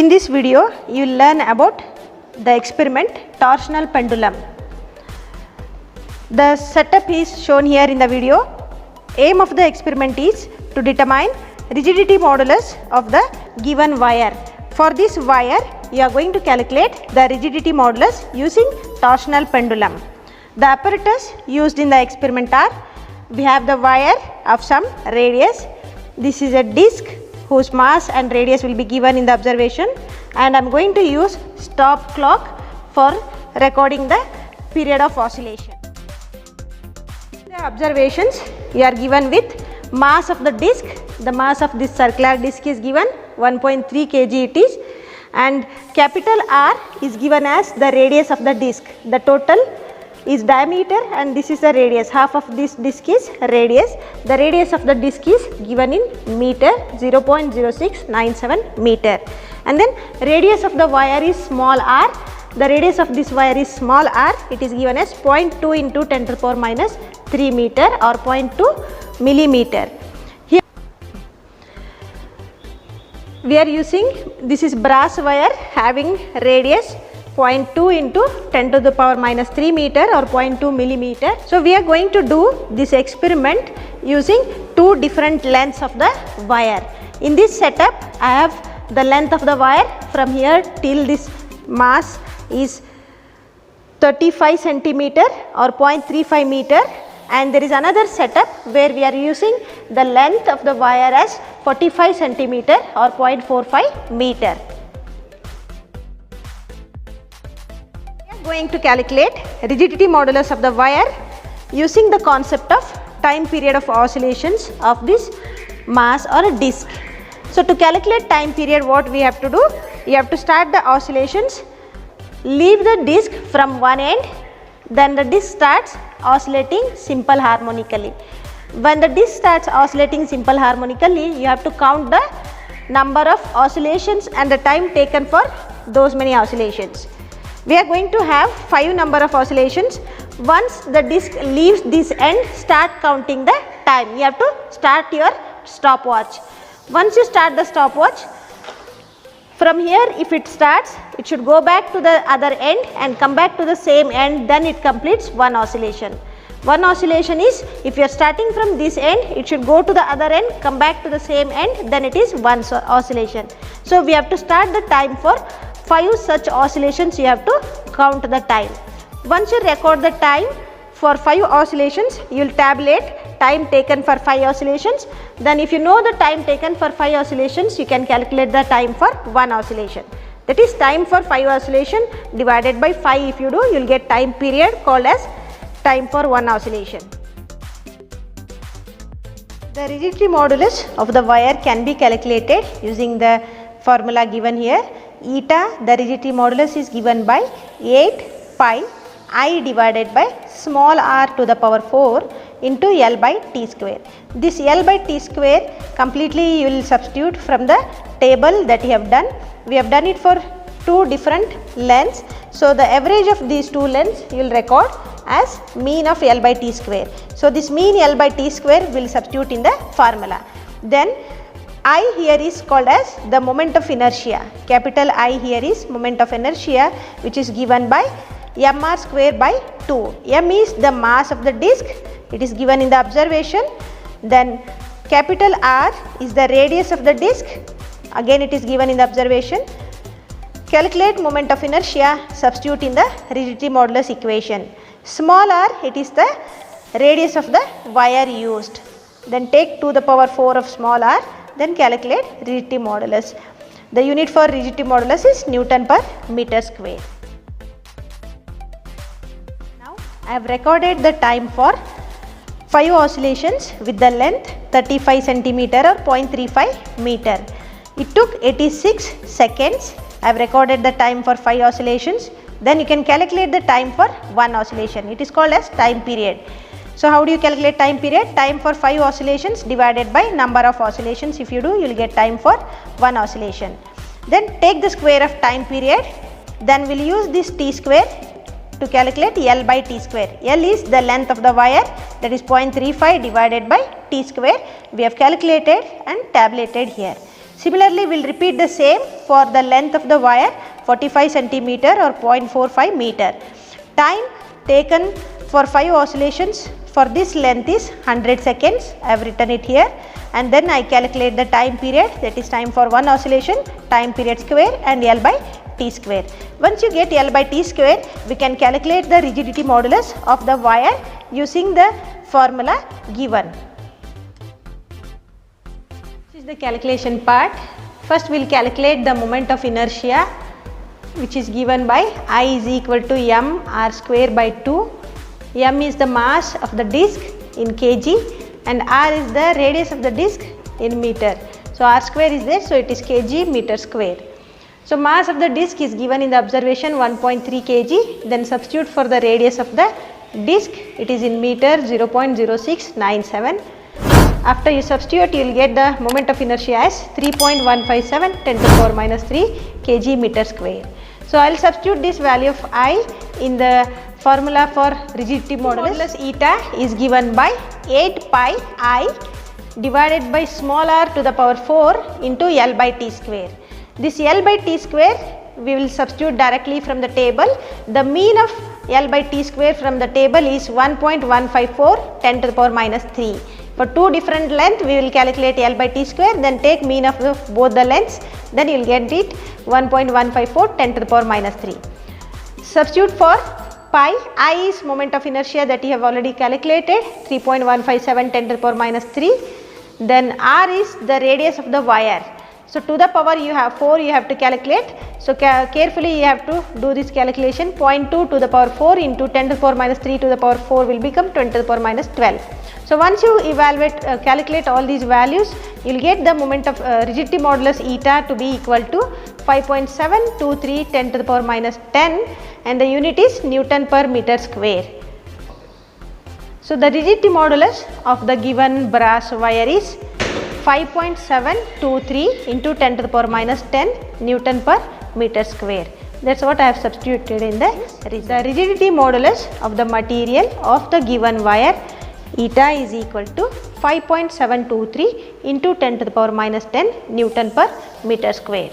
In this video, you will learn about the experiment torsional pendulum. The setup is shown here in the video. Aim of the experiment is to determine rigidity modulus of the given wire. For this wire, you are going to calculate the rigidity modulus using torsional pendulum. The apparatus used in the experiment are, we have the wire of some radius. This is a disc whose mass and radius will be given in the observation, and I am going to use stop clock for recording the period of oscillation. The observations you are given with mass of the disc. The mass of this circular disc is given 1.3 kg it is, and capital R is given as the radius of the disc. The total is diameter and this is the radius. Half of this disc is radius. The radius of the disc is given in meter, 0.0697 meter, and then radius of the wire is small r. The radius of this wire is small r. It is given as 0.2 into 10 to the power minus 3 meter or 0.2 millimeter. Here we are using, this is brass wire having radius 0.2 into 10 to the power minus 3 meter or 0.2 millimeter. So we are going to do this experiment using two different lengths of the wire. In this setup, I have the length of the wire from here till this mass is 35 centimeter or 0.35 meter, and there is another setup where we are using the length of the wire as 45 centimeter or 0.45 meter. Going to calculate rigidity modulus of the wire using the concept of time period of oscillations of this mass or a disc. So to calculate time period, what we have to do, you have to start the oscillations, leave the disc from one end, then the disc starts oscillating simple harmonically. When the disc starts oscillating simple harmonically, you have to count the number of oscillations and the time taken for those many oscillations. We are going to have 5 number of oscillations. Once the disc leaves this end, start counting the time. You have to start your stopwatch. Once you start the stopwatch, from here if it starts, it should go back to the other end and come back to the same end, then it completes one oscillation. One oscillation is, if you are starting from this end, it should go to the other end, come back to the same end, then it is one oscillation. So we have to start the time for 5 such oscillations. You have to count the time. Once you record the time for 5 oscillations, you will tabulate time taken for 5 oscillations. Then if you know the time taken for 5 oscillations, you can calculate the time for 1 oscillation. That is time for 5 oscillation divided by 5. If you do, you will get time period called as time for 1 oscillation. The rigidity modulus of the wire can be calculated using the formula given here. Eta, the rigidity modulus, is given by 8 pi I divided by small r to the power 4 into L by T square. This L by T square completely you will substitute from the table that you have done. We have done it for 2 different lengths. So the average of these 2 lengths you will record as mean of L by T square. So this mean L by T square will substitute in the formula. Then I here is called as the moment of inertia. Capital I here is moment of inertia, which is given by mr square by 2. M is the mass of the disc. It is given in the observation. Then capital R is the radius of the disc. Again it is given in the observation. Calculate moment of inertia, substitute in the rigidity modulus equation. Small r, it is the radius of the wire used. Then take to the power 4 of small r. Then calculate rigidity modulus. The unit for rigidity modulus is Newton per meter square. Now I have recorded the time for 5 oscillations with the length 35 centimeter or 0.35 meter. It took 86 seconds. I have recorded the time for 5 oscillations. Then you can calculate the time for 1 oscillation. It is called as time period. So how do you calculate time period? Time for 5 oscillations divided by number of oscillations. If you do, you will get time for 1 oscillation. Then take the square of time period. Then we will use this T square to calculate L by T square. L is the length of the wire, that is 0.35 divided by T square. We have calculated and tabulated here. Similarly, we will repeat the same for the length of the wire 45 centimeter or 0.45 meter. Time taken for 5 oscillations for this length is 100 seconds. I have written it here, and then I calculate the time period, that is time for one oscillation, time period square and L by T square. Once you get L by T square, we can calculate the rigidity modulus of the wire using the formula given. This is the calculation part. First we will calculate the moment of inertia, which is given by I is equal to m r square by 2. M is the mass of the disc in kg and r is the radius of the disc in meter. So r square is there, so it is kg meter square. So mass of the disc is given in the observation 1.3 kg, then substitute for the radius of the disc, it is in meter 0.0697. After you substitute, you will get the moment of inertia as 3.157 10 to the power minus 3 kg meter square. So I will substitute this value of I in the formula for rigidity modulus. Eta is given by 8 pi I divided by small r to the power 4 into L by T square. This L by T square we will substitute directly from the table. The mean of L by T square from the table is 1.154 10 to the power minus 3. For two different lengths we will calculate L by T square, then take mean of both the lengths, then you will get it 1.154 10 to the power minus 3. Substitute for pi, I is moment of inertia that you have already calculated 3.157 10 to the power minus 3, then r is the radius of the wire. So to the power you have 4 you have to calculate. So carefully you have to do this calculation. 0.2 to the power 4 into 10 to the power minus 3 to the power 4 will become 20 to the power minus 12. So once you calculate all these values, you will get the moment of rigidity modulus eta to be equal to 5.723 10 to the power minus 10, and the unit is Newton per meter square. So the rigidity modulus of the given brass wire is 5.723 into 10 to the power minus 10 Newton per meter square. That is what I have substituted in the rigidity modulus of the material of the given wire. Eta is equal to 5.723 into 10 to the power minus 10 Newton per meter square.